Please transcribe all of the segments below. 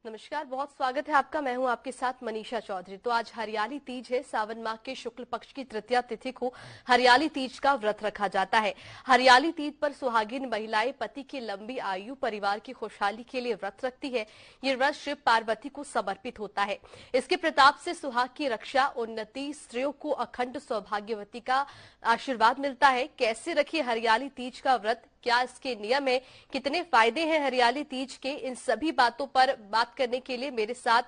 नमस्कार, बहुत स्वागत है आपका। मैं हूं आपके साथ मनीषा चौधरी। तो आज हरियाली तीज है। सावन माह के शुक्ल पक्ष की तृतीया तिथि को हरियाली तीज का व्रत रखा जाता है। हरियाली तीज पर सुहागिन महिलाएं पति की लंबी आयु, परिवार की खुशहाली के लिए व्रत रखती है। ये व्रत शिव पार्वती को समर्पित होता है। इसके प्रताप से सुहाग की रक्षा, उन्नति, स्त्रियों को अखंड सौभाग्यवती का आशीर्वाद मिलता है। कैसे रखिए हरियाली तीज का व्रत, क्या इसके नियम है, कितने फायदे हैं हरियाली तीज के, इन सभी बातों पर बात करने के लिए मेरे साथ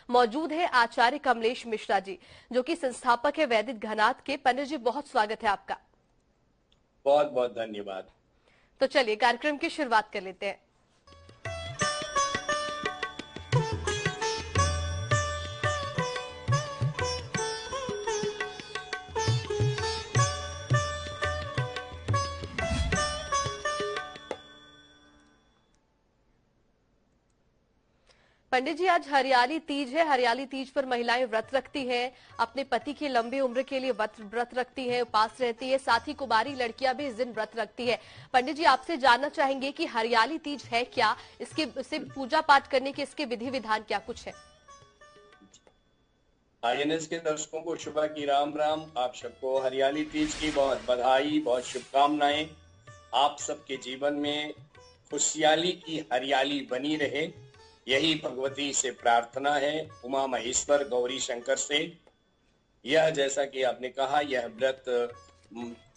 मौजूद है आचार्य कमलेश मिश्रा जी, जो कि संस्थापक है वैदिक घनाथ के। पंडित जी, बहुत स्वागत है आपका। बहुत बहुत धन्यवाद। तो चलिए कार्यक्रम की शुरुआत कर लेते हैं। पंडित जी, आज हरियाली तीज है। हरियाली तीज पर महिलाएं व्रत रखती हैं, अपने पति की लंबी उम्र के लिए व्रत रखती हैं, उपास रहती है। साथ ही कुमारी लड़कियां भी इस दिन व्रत रखती है। पंडित जी, आपसे जानना चाहेंगे कि हरियाली तीज है क्या, इसके पूजा पाठ करने के इसके विधि विधान क्या कुछ है। आईएनएस के दर्शकों को सुबह की राम राम। आप सबको हरियाली तीज की बहुत बधाई, बहुत शुभकामनाएं। आप सबके जीवन में खुशहाली की हरियाली बनी रहे, यही भगवती से प्रार्थना है, उमा महेश्वर गौरी शंकर से। यह जैसा कि आपने कहा, यह व्रत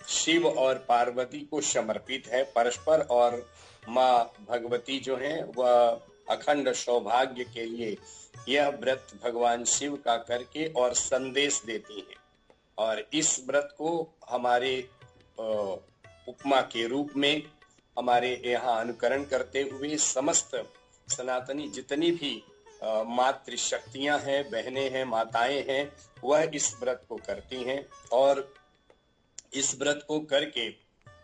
शिव और पार्वती को समर्पित है परस्पर, और माँ भगवती जो है वह अखंड सौभाग्य के लिए यह व्रत भगवान शिव का करके और संदेश देती है। और इस व्रत को हमारे उपमा के रूप में हमारे यहाँ अनुकरण करते हुए समस्त सनातनी जितनी भी मातृ शक्तियां हैं, बहनें हैं, माताएं हैं, वह इस व्रत को करती हैं और इस व्रत को करके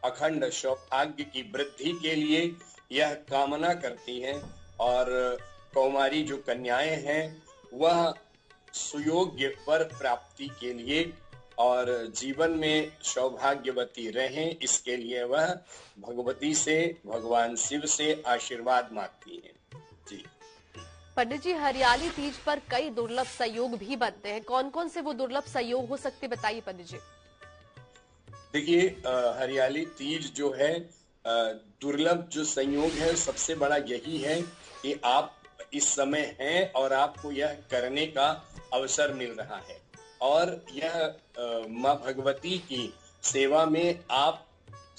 अखंड सौभाग्य की वृद्धि के लिए यह कामना करती हैं। और कौमारी जो कन्याएं हैं वह सुयोग्य वर प्राप्ति के लिए और जीवन में सौभाग्यवती रहें, इसके लिए वह भगवती से, भगवान शिव से आशीर्वाद मांगती हैं। जी पंडित जी, हरियाली तीज पर कई दुर्लभ संयोग भी बनते हैं। कौन कौन से वो दुर्लभ संयोग हो सकते, बताइए पंडित जी। देखिए, हरियाली तीज जो है, दुर्लभ जो संयोग है सबसे बड़ा यही है कि आप इस समय हैं और आपको यह करने का अवसर मिल रहा है, और यह माँ भगवती की सेवा में आप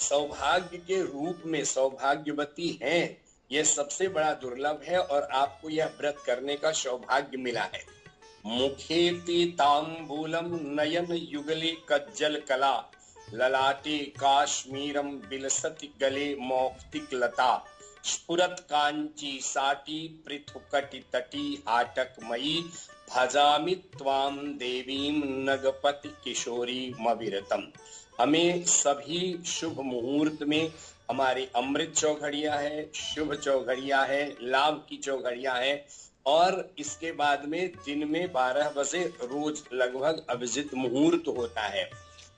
सौभाग्य के रूप में सौभाग्यवती हैं, यह सबसे बड़ा दुर्लभ है और आपको यह व्रत करने का सौभाग्य मिला है। मुखेति तांबूलम नयन युगले कज्जल कला, ललाटे काश्मीरम बिलसति गले मौक्तिक लता, स्फुरत कांची साटी पृथुकटि तटी हाटकमयी, भजामि त्वाम देवीम नगपति किशोरी मविरतम। हमें सभी शुभ मुहूर्त में, हमारी अमृत चौघड़िया है, शुभ चौघड़िया है, लाभ की चौघड़िया है, और इसके बाद में दिन में 12 बजे रोज लगभग अभिजित मुहूर्त होता है।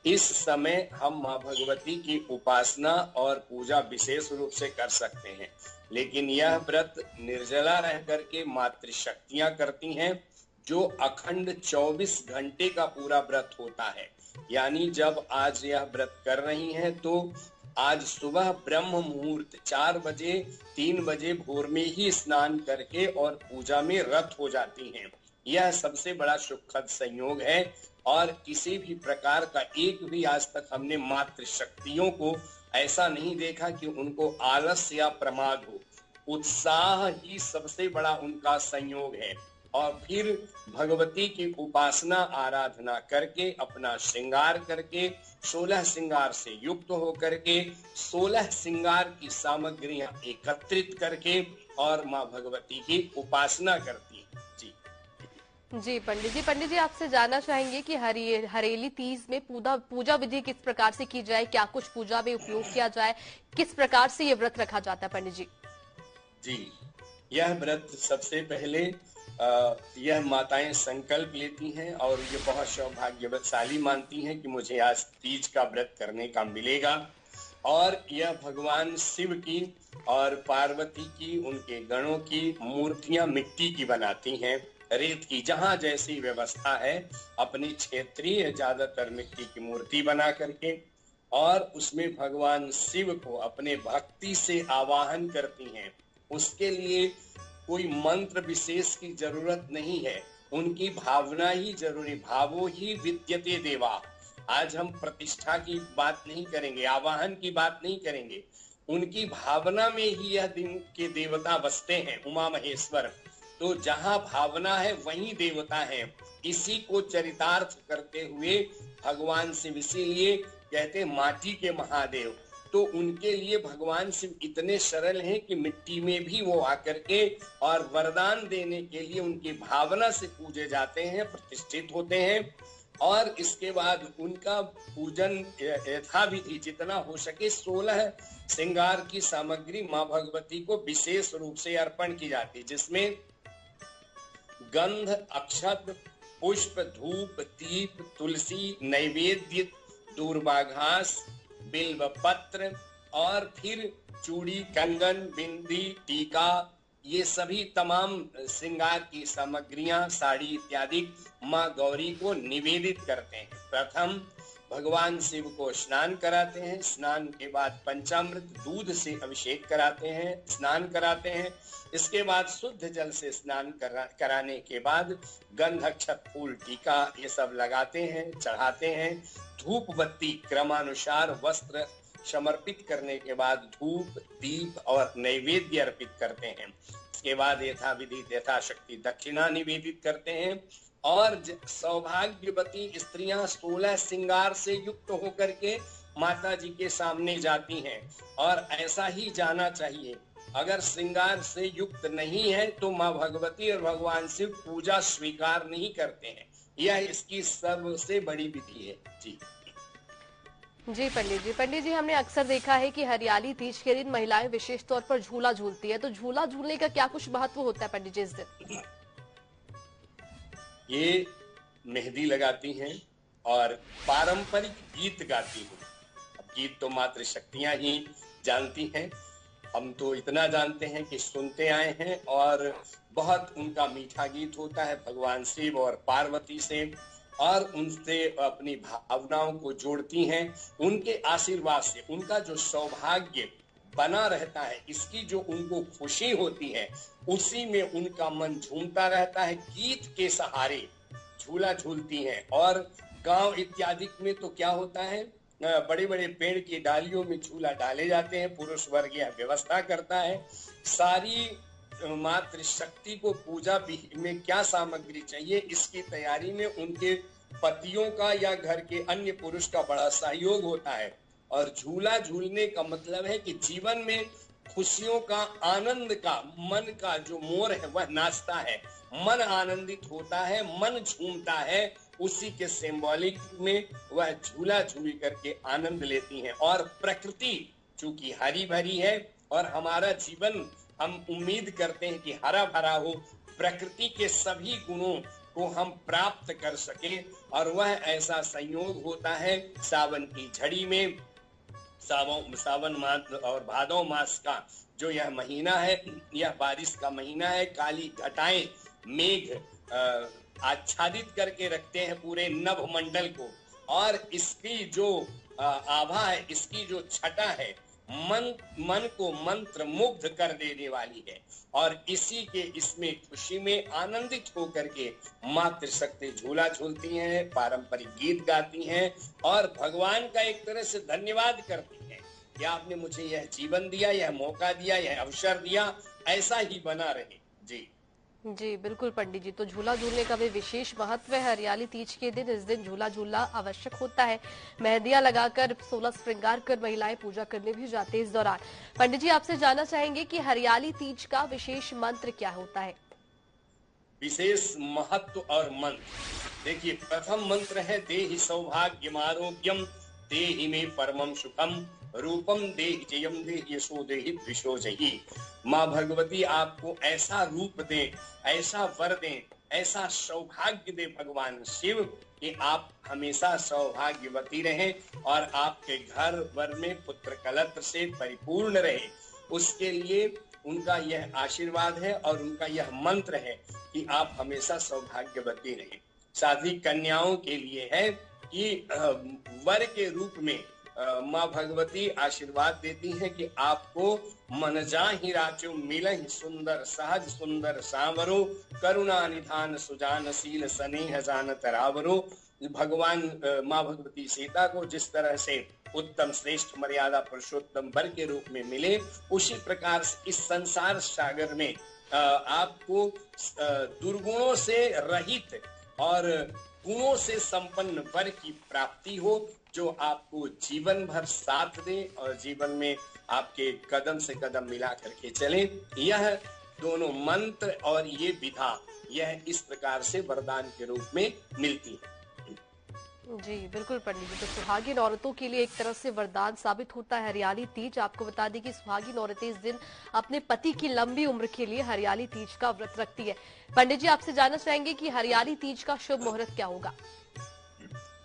इस समय हम माँ भगवती की उपासना और पूजा विशेष रूप से कर सकते हैं, लेकिन यह व्रत निर्जला रह करके मातृ शक्तियां करती हैं, जो अखंड 24 घंटे का पूरा व्रत होता है। यानी जब आज यह व्रत कर रही हैं तो आज सुबह ब्रह्म मुहूर्त 4 बजे 3 बजे भोर में ही स्नान करके और पूजा में रत हो जाती हैं। यह सबसे बड़ा सुखद संयोग है, और किसी भी प्रकार का एक भी आज तक हमने मातृ शक्तियों को ऐसा नहीं देखा कि उनको आलस या प्रमाद हो। उत्साह ही सबसे बड़ा उनका संयोग है। और फिर भगवती की उपासना आराधना करके, अपना श्रृंगार करके, 16 श्रृंगार से युक्त होकर के 16 श्रृंगार की सामग्रियां एकत्रित करके और माँ भगवती की उपासना करती है। जी पंडित जी, आपसे जानना चाहेंगे कि हरियाली तीज में पूजा विधि किस प्रकार से की जाए, क्या कुछ पूजा में उपयोग किया जाए, किस प्रकार से ये व्रत रखा जाता है पंडित जी। जी, यह व्रत सबसे पहले यह माताएं संकल्प लेती हैं और ये बहुत सौभाग्यवशाली मानती हैं कि मुझे आज तीज का व्रत करने का मिलेगा। और यह भगवान शिव की और पार्वती की, उनके गणों की मूर्तियां मिट्टी की बनाती हैं, रेत की, जहां जैसी व्यवस्था है अपनी क्षेत्रीय ज्यादातर मिट्टी की मूर्ति बना करके, और उसमें भगवान शिव को अपने भक्ति से आवाहन करती हैं। उसके लिए कोई मंत्र विशेष की जरूरत नहीं है, उनकी भावना ही जरूरी। भावो ही विद्यते देवा। आज हम प्रतिष्ठा की बात नहीं करेंगे, आवाहन की बात नहीं करेंगे, उनकी भावना में ही यह दिन के देवता बसते हैं, उमा महेश्वर। तो जहां भावना है वहीं देवता है। इसी को चरितार्थ करते हुए भगवान शिव, इसीलिए कहते माटी के महादेव। तो उनके लिए भगवान शिव इतने सरल हैं कि मिट्टी में भी वो आकर के और वरदान देने के लिए उनकी भावना से पूजे जाते हैं, प्रतिष्ठित होते हैं। और इसके बाद उनका पूजन यथाविधि जितना हो सके 16 श्रृंगार की सामग्री मां भगवती को विशेष रूप से अर्पण की जाती, जिसमें गंध, अक्षत, पुष्प, धूप, दीप, तुलसी, नैवेद्य, दूर्वा घास, बिल्व पत्र, और फिर चूड़ी, कंगन, बिंदी, टीका, ये सभी तमाम श्रृंगार की सामग्रियां, साड़ी इत्यादि माँ गौरी को निवेदित करते हैं। प्रथम भगवान शिव को स्नान कराते हैं, स्नान के बाद पंचामृत दूध से अभिषेक कराते हैं, स्नान कराते हैं। इसके बाद शुद्ध जल से स्नान कराने के बाद गंध, अक्षत, फूल, टीका ये सब लगाते हैं, चढ़ाते हैं। धूप बत्ती क्रमानुसार वस्त्र समर्पित करने के बाद धूप, दीप और नैवेद्य अर्पित करते हैं। इसके बाद यथाविधि यथाशक्ति दक्षिणा निवेदित करते हैं। और सौभाग्यवती स्त्रियां 16 श्रृंगार से युक्त होकर के माता जी के सामने जाती हैं, और ऐसा ही जाना चाहिए। अगर श्रृंगार से युक्त नहीं है तो माँ भगवती और भगवान शिव पूजा स्वीकार नहीं करते हैं। यह इसकी सबसे बड़ी विधि है। जी पंडित जी हमने अक्सर देखा है कि हरियाली तीज के दिन महिलाएं विशेष तौर पर झूला झूलती है, तो झूला झूलने का क्या कुछ महत्व होता है पंडित जी इस दिन? ये मेहंदी लगाती हैं और पारंपरिक गीत गाती हैं। अब गीत तो मात्र शक्तियां ही जानती हैं, हम तो इतना जानते हैं कि सुनते आए हैं, और बहुत उनका मीठा गीत होता है भगवान शिव और पार्वती से, और उनसे अपनी भावनाओं को जोड़ती हैं। उनके आशीर्वाद से उनका जो सौभाग्य बना रहता है, इसकी जो उनको खुशी होती है, उसी में उनका मन झूमता रहता है। गीत के सहारे झूला झूलती हैं। और गांव इत्यादि में तो क्या होता है, बड़े बड़े पेड़ की डालियों में झूला डाले जाते हैं, पुरुष वर्ग यह व्यवस्था करता है। सारी मातृ शक्ति को पूजा में क्या सामग्री चाहिए, इसकी तैयारी में उनके पतियों का या घर के अन्य पुरुष का बड़ा सहयोग होता है। और झूला झूलने का मतलब है कि जीवन में खुशियों का, आनंद का, मन का जो मोर है वह नाचता है, मन आनंदित होता है, मन झूमता है। उसी के सिंबॉलिक में वह झूला झूल करके आनंद लेती हैं। और प्रकृति चूंकि हरी भरी है और हमारा जीवन हम उम्मीद करते हैं कि हरा भरा हो, प्रकृति के सभी गुणों को हम प्राप्त कर सके, और वह ऐसा संयोग होता है सावन की झड़ी में। सावन मास और भादौ मास का जो यह महीना है, यह बारिश का महीना है। काली घटाएं मेघ आच्छादित करके रखते हैं पूरे नभ मंडल को, और इसकी जो आभा है, इसकी जो छटा है, मन को मंत्र मुग्ध कर देने वाली है। और इसी के इसमें खुशी में आनंदित होकर के मातृशक्ति झूला झूलती हैं, पारंपरिक गीत गाती हैं, और भगवान का एक तरह से धन्यवाद करती हैं कि आपने मुझे यह जीवन दिया, यह मौका दिया, यह अवसर दिया, ऐसा ही बना रहे। जी बिल्कुल पंडित जी, तो झूला झूलने का भी विशेष महत्व है। हरियाली तीज के दिन इस दिन झूला झूलना आवश्यक होता है। मेहंदियां लगाकर 16 श्रृंगार कर महिलाएं पूजा करने भी जाते हैं। इस दौरान पंडित जी आपसे जानना चाहेंगे कि हरियाली तीज का विशेष मंत्र क्या होता है? विशेष महत्व और मंत्र देखिए, प्रथम मंत्र है देहि सौभाग्यम आरोग्यम देहि में परमम सुखम रूपम देहि जयम देहि यशो देहि द्विषो जहि। माँ भगवती आपको ऐसा रूप दें, ऐसा वर दें, ऐसा सौभाग्य दे भगवान शिव कि आप हमेशा सौभाग्यवती रहें और आपके घर वर में पुत्र कलत्र से परिपूर्ण रहे। उसके लिए उनका यह आशीर्वाद है और उनका यह मंत्र है कि आप हमेशा सौभाग्यवती रहें। साथ ही कन्याओं के लिए है कि वर के रूप में माँ भगवती आशीर्वाद देती हैं कि आपको मन जाहि राचो मिलहि सुंदर सहज सुंदर सांवरो करुणा निधान सुजान शील स्नेह जानत रावरो। भगवान माँ भगवती सीता को जिस तरह से उत्तम श्रेष्ठ मर्यादा पुरुषोत्तम वर के रूप में मिले, उसी प्रकार से इस संसार सागर में आपको दुर्गुणों से रहित और गुणों से संपन्न वर की प्राप्ति हो, जो आपको जीवन भर साथ दे और जीवन में आपके कदम से कदम मिला करके चले। यह दोनों मंत्र और ये विधा यह इस प्रकार से वरदान के रूप में मिलती है। जी बिल्कुल पंडित जी, तो सुहागिन औरतों के लिए एक तरह से वरदान साबित होता है हरियाली तीज। आपको बता दें कि सुहागिन औरतें इस दिन अपने पति की लंबी उम्र के लिए हरियाली तीज का व्रत रखती है। पंडित जी, आपसे जानना चाहेंगे कि हरियाली तीज का शुभ मुहूर्त क्या होगा?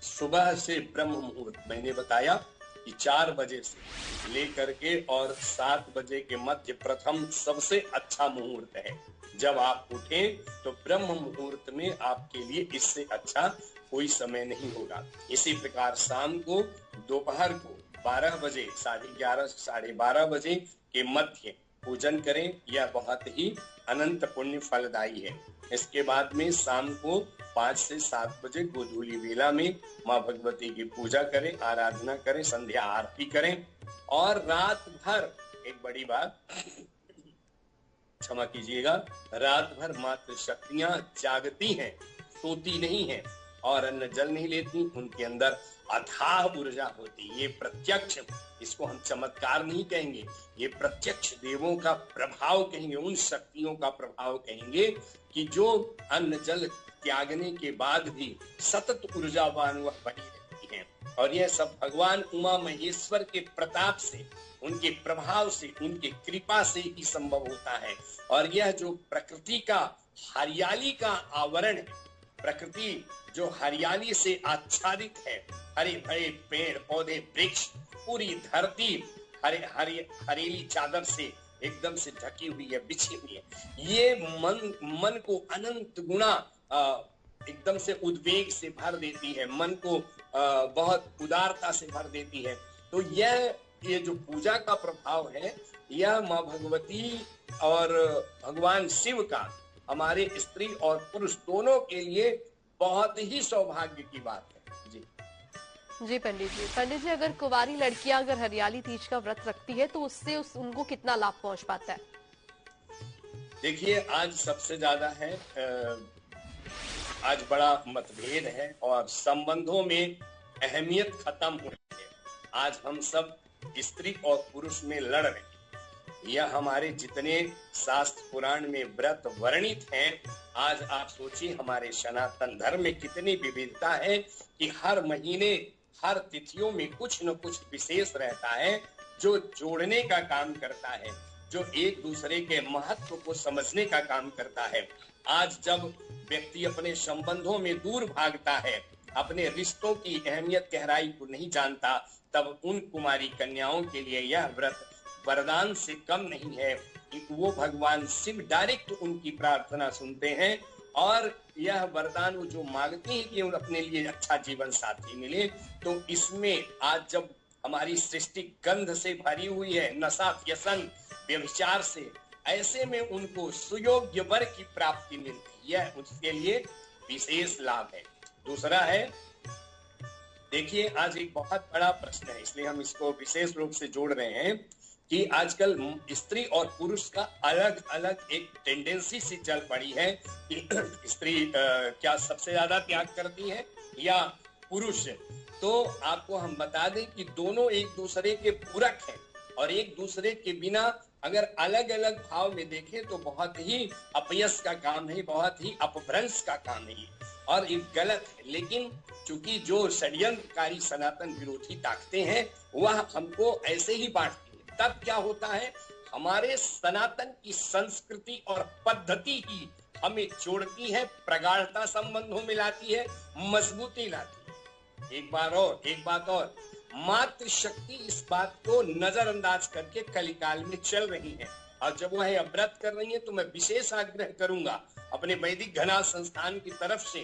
सुबह से ब्रह्म मुहूर्त मैंने बताया कि 4 बजे से लेकर के और 7 बजे के मध्य प्रथम सबसे अच्छा मुहूर्त है। जब आप उठें तो ब्रह्म मुहूर्त में आपके लिए इससे अच्छा कोई समय नहीं होगा। इसी प्रकार शाम को दोपहर को 12 बजे 11:30 12:30 बजे के मध्य पूजन करें, यह बहुत ही अनंत पुण्य फलदायी है। इसके बाद में शाम को 5 से 7 बजे गोधूली वेला में माँ भगवती की पूजा करें, आराधना करें, संध्या आरती करें और रात भर, एक बड़ी बात क्षमा कीजिएगा, रात भर मात्र शक्तियां जागती हैं, सोती नहीं हैं और अन्न जल नहीं लेती। उनके अंदर अथाह ऊर्जा होती। ये प्रत्यक्ष, इसको हम चमत्कार नहीं कहेंगे, ये प्रत्यक्ष देवों का प्रभाव कहेंगे, उन शक्तियों का प्रभाव कहेंगे कि जो अन्न जल त्यागने के बाद भी सतत ऊर्जावान वह बनी रहती है। और यह सब भगवान उमा महेश्वर के प्रताप से, उनके प्रभाव से, उनके कृपा से ही संभव होता है। और यह जो प्रकृति का हरियाली का आवरण है, प्रकृति जो हरियाली से आच्छादित है, हरे भरे पेड़ पौधे वृक्ष, पूरी धरती हरेली चादर से एकदम से ढकी हुई है, बिछी हुई है। ये मन को अनंत गुना एकदम से उद्वेग से भर देती है, मन को बहुत उदारता से भर देती है। तो ये जो पूजा का प्रभाव है, यह माँ भगवती और भगवान शिव का हमारे स्त्री और पुरुष दोनों के लिए बहुत ही सौभाग्य की बात है। जी पंडित जी, अगर कुंवारी लड़कियां अगर हरियाली तीज का व्रत रखती है तो उससे उनको कितना लाभ पहुंच पाता है? देखिए, आज सबसे ज्यादा है, आज बड़ा मतभेद है और संबंधों में अहमियत खत्म हो रही है। आज हम सब स्त्री और पुरुष में लड़ रहे हैं। यह हमारे जितने शास्त्र पुराण में व्रत वर्णित हैं, आज आप सोचिए हमारे सनातन धर्म में कितनी विविधता है कि हर महीने हर तिथियों में कुछ न कुछ विशेष रहता है जो जोड़ने का काम करता है, जो एक दूसरे के महत्व को समझने का काम करता है। आज जब व्यक्ति अपने संबंधों में दूर भागता है, अपने रिश्तों की अहमियत गहराई को नहीं जानता, तब उन कुमारी कन्याओं के लिए यह व्रत वरदान से कम नहीं है कि वो भगवान शिव डायरेक्ट उनकी प्रार्थना सुनते हैं और यह वरदान वो जो मांगते हैं कि उन्हें अपने लिए अच्छा जीवन साथी मिले। तो इसमें आज जब हमारी सृष्टि गंध से भरी हुई है, नशा व्यसन व्यभिचार से, ऐसे में उनको सुयोग्य वर की प्राप्ति मिलती है, उसके लिए विशेष लाभ है। दूसरा है, देखिए आज एक बहुत बड़ा प्रश्न है, इसलिए हम इसको विशेष रूप से जोड़ रहे हैं कि आजकल स्त्री और पुरुष का अलग अलग एक टेंडेंसी सी चल पड़ी है कि स्त्री क्या सबसे ज्यादा त्याग करती है या पुरुष। तो आपको हम बता दें कि दोनों एक दूसरे के पूरक हैं और एक दूसरे के बिना अगर अलग अलग भाव में देखें तो बहुत ही अपयश का काम है, बहुत ही अपभ्रंश का काम है और ये गलत है। लेकिन चूंकि जो षड्यंत्रकारी सनातन विरोधी ताकतें हैं वह हमको ऐसे ही बांटती है, तब क्या होता है, हमारे सनातन की संस्कृति और पद्धति ही हमें जोड़ती है, प्रगाढ़ता संबंधों में लाती है, मजबूती लाती है। एक बात और, मातृशक्ति इस बात को नजरअंदाज करके कलिकाल में चल रही है, और जब वह व्रत कर रही है तो मैं विशेष आग्रह करूंगा अपने वैदिक घना संस्थान की तरफ से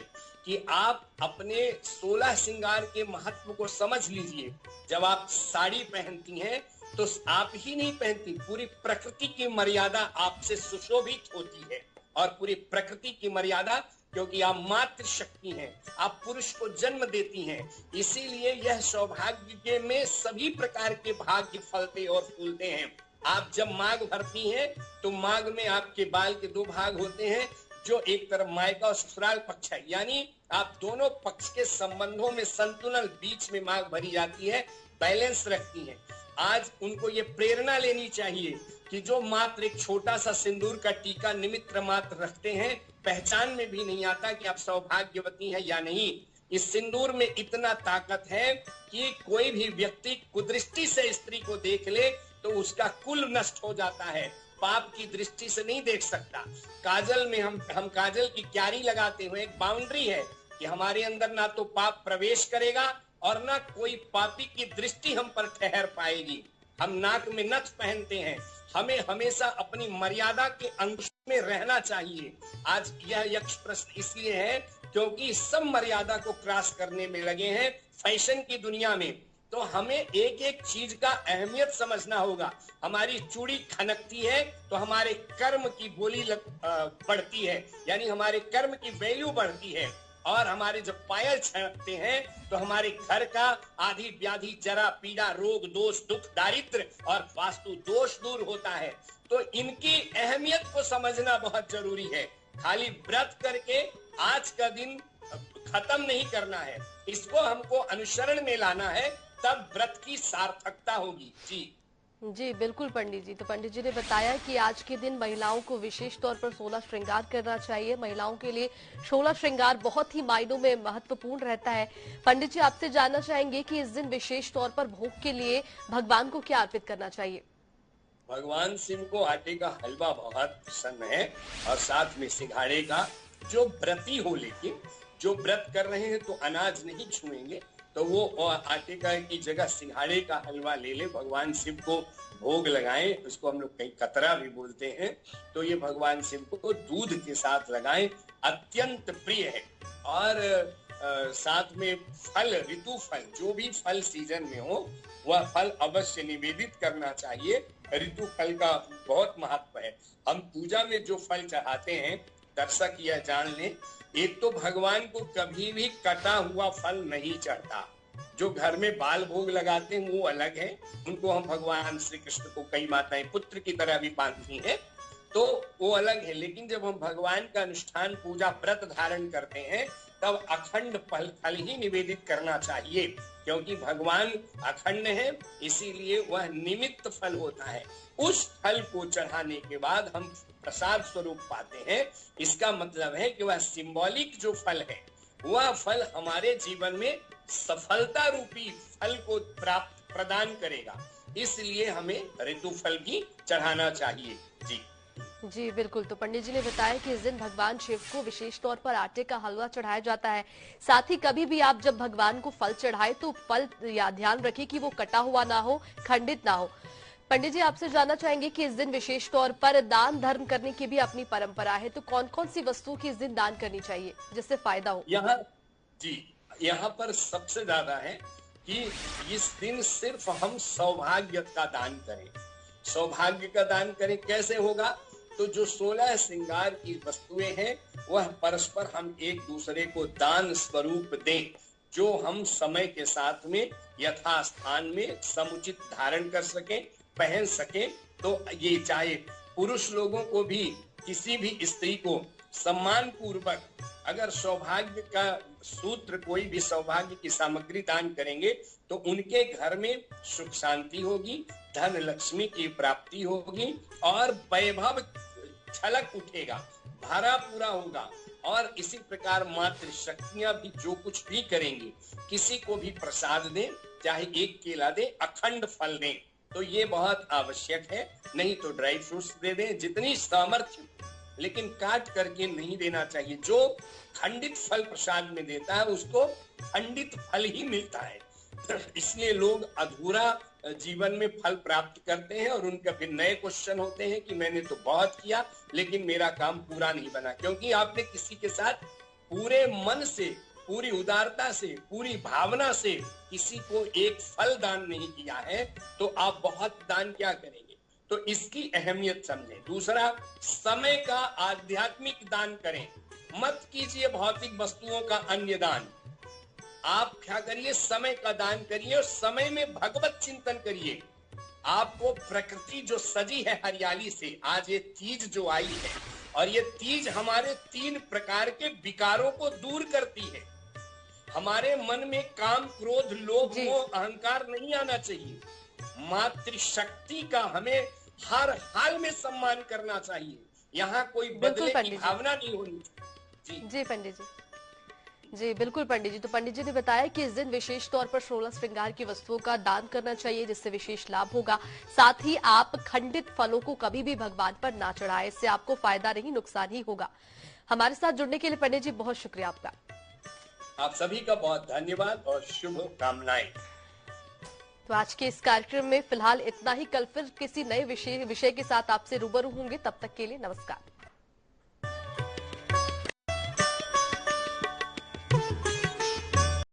कि आप अपने 16 श्रृंगार के महत्व को समझ लीजिए। जब आप साड़ी पहनती हैं तो आप ही नहीं पहनती, पूरी प्रकृति की मर्यादा आपसे सुशोभित होती है, और पूरी प्रकृति की मर्यादा, क्योंकि आप मातृशक्ति हैं, आप पुरुष को जन्म देती हैं, इसीलिए यह सौभाग्य में सभी प्रकार के भाग्य फलते और फूलते हैं। आप जब माघ भरती हैं तो माघ में आपके बाल के 2 भाग होते हैं, जो एक तरफ मायका और ससुराल पक्ष है, यानी आप दोनों पक्ष के संबंधों में संतुलन, बीच में माघ भरी जाती है, बैलेंस रखती है। आज उनको ये प्रेरणा लेनी चाहिए कि जो मात्र एक छोटा सा सिंदूर का टीका निमित्त मात्र रखते हैं, पहचान में भी नहीं आता कि आप सौभाग्यवती हैं या नहीं। इस सिंदूर में इतना ताकत है कि कोई भी व्यक्ति कुदृष्टि से स्त्री को देख ले तो उसका कुल नष्ट हो जाता है, पाप की दृष्टि से नहीं देख सकता। काजल में हम काजल की क्यारी लगाते हुए एक बाउंड्री है कि हमारे अंदर ना तो पाप प्रवेश करेगा और ना कोई पापी की दृष्टि हम पर ठहर पाएगी। हम नाक में नथ पहनते हैं, हमें हमेशा अपनी मर्यादा के अंश में रहना चाहिए। आज यह यक्ष प्रश्न इसलिए है क्योंकि सब मर्यादा को क्रॉस करने में लगे हैं फैशन की दुनिया में। तो हमें एक एक चीज का अहमियत समझना होगा। हमारी चूड़ी खनकती है तो हमारे कर्म की बोली बढ़ती है, यानी हमारे कर्म की वैल्यू बढ़ती है, और हमारे जब पायल छनकते हैं तो हमारे घर का आधी व्याधि, जरा, पीड़ा, रोग, दोष, दुख, दारिद्र और वास्तु दोष दूर होता है। तो इनकी अहमियत को समझना बहुत जरूरी है। खाली व्रत करके आज का दिन खत्म नहीं करना है, इसको हमको अनुसरण में लाना है, तब व्रत की सार्थकता होगी। जी बिल्कुल पंडित जी। तो पंडित जी ने बताया कि आज के दिन महिलाओं को विशेष तौर पर 16 श्रृंगार करना चाहिए। महिलाओं के लिए 16 श्रृंगार बहुत ही मायनों में महत्वपूर्ण रहता है। पंडित जी, आपसे जानना चाहेंगे कि इस दिन विशेष तौर पर भोग के लिए भगवान को क्या अर्पित करना चाहिए? भगवान शिव को आटे का हलवा बहुत पसंद है, और साथ में सिंघाड़े का। जो व्रती हो, लेकिन जो व्रत कर रहे हैं तो अनाज नहीं छुएंगे, तो वो आटे का की जगह सिंघाड़े का हलवा ले ले, भगवान शिव को भोग लगाएं। उसको हम लोग कहीं कतरा भी बोलते हैं। तो ये भगवान शिव को दूध के साथ लगाएं, अत्यंत प्रिय है। और साथ में फल, ऋतु फल, जो भी फल सीजन में हो वह फल अवश्य निवेदित करना चाहिए। ऋतु फल का बहुत महत्व है। हम पूजा में जो फल चढ़ाते हैं, दर्शक यह जान लें, एक तो भगवान को कभी भी कटा हुआ फल नहीं चढ़ता। जो घर में बाल भोग लगाते हैं वो अलग है, उनको हम भगवान श्री कृष्ण को कई माताएं पुत्र की तरह भी बांधती हैं, तो वो अलग है। लेकिन जब हम भगवान का अनुष्ठान, पूजा, व्रत धारण करते हैं, तब अखंड फल ही निवेदित करना चाहिए, क्योंकि भगवान अखंड है, इसीलिए वह निमित्त फल होता है। उस फल को चढ़ाने के बाद हम प्रसाद स्वरूप पाते हैं। इसका मतलब है कि वह सिंबॉलिक जो फल है, वह फल हमारे जीवन में सफलता रूपी फल को प्राप्त प्रदान करेगा। इसलिए हमें ऋतु फल भी चढ़ाना चाहिए। जी बिल्कुल। तो पंडित जी ने बताया कि इस दिन भगवान शिव को विशेष तौर पर आटे का हलवा चढ़ाया जाता है। साथ ही कभी भी आप जब भगवान को फल चढ़ाए तो फल या ध्यान रखें कि वो कटा हुआ ना हो, खंडित ना हो। पंडित जी, आपसे जानना चाहेंगे कि इस दिन विशेष तौर पर दान धर्म करने की भी अपनी परंपरा है, तो कौन कौन सी वस्तुओं की इस दिन दान करनी चाहिए जिससे फायदा हो? यहाँ पर सबसे ज्यादा है कि इस दिन सिर्फ हम सौभाग्य का दान करें। सौभाग्य का दान करें कैसे होगा? तो जो 16 श्रृंगार की वस्तुएं हैं वह परस्पर हम एक दूसरे को दान स्वरूप दें, जो हम समय के साथ में यथास्थान में समुचित धारण कर सकें, पहन सकें। तो ये चाहे पुरुष लोगों को भी, किसी भी स्त्री को सम्मान पूर्वक अगर सौभाग्य का सूत्र, कोई भी सौभाग्य की सामग्री दान करेंगे तो उनके घर में सुख शांति होगी, धन लक्ष्मी की प्राप्ति होगी, और वैभव छलक उठेगा, भरा पूरा होगा। और इसी प्रकार मातृ शक्तियां भी जो कुछ भी करेंगी, किसी को भी प्रसाद दें, चाहे एक केला दें, अखंड फल दें, तो ये बहुत आवश्यक है। नहीं तो ड्राई फ्रूट्स दे दें, जितनी सामर्थ्य लेकिन काट करके नहीं देना चाहिए। जो खंडित फल प्रसाद में देता है उसको खंडित फल ही मिलता है। इसलिए लोग अधूरा जीवन में फल प्राप्त करते हैं और उनका फिर नए क्वेश्चन होते हैं कि मैंने तो बहुत किया लेकिन मेरा काम पूरा नहीं बना, क्योंकि आपने किसी के साथ पूरे मन से, पूरी उदारता से, पूरी भावना से किसी को एक फल दान नहीं किया है, तो आप बहुत दान क्या करेंगे। तो इसकी अहमियत समझें। दूसरा, समय का आध्यात्मिक दान करें, मत कीजिए भौतिक वस्तुओं का अन्य दान। आप क्या करिए, समय का दान करिए और समय में भगवत चिंतन करिए। आपको प्रकृति जो सजी है हरियाली से, आज ये तीज जो आई है, और ये तीज हमारे 3 प्रकार के विकारों को दूर करती है। हमारे मन में काम, क्रोध, लोभ, मोह, अहंकार नहीं आना चाहिए। मातृशक्ति का हमें हर हाल में सम्मान करना चाहिए। यहाँ कोई बदले की भावना नहीं होनी चाहिए। जी पंडित जी, जी बिल्कुल पंडित जी। तो पंडित जी ने बताया कि इस दिन विशेष तौर पर 16 श्रृंगार की वस्तुओं का दान करना चाहिए, जिससे विशेष लाभ होगा। साथ ही आप खंडित फलों को कभी भी भगवान पर ना चढ़ाएं, इससे आपको फायदा नहीं नुकसान ही होगा। हमारे साथ जुड़ने के लिए पंडित जी बहुत शुक्रिया आपका। आप सभी का बहुत धन्यवाद और शुभ कामनाएं। तो आज के इस कार्यक्रम में फिलहाल इतना ही। कल फिर किसी नए विषय के साथ आपसे रूबरू होंगे। तब तक के लिए नमस्कार।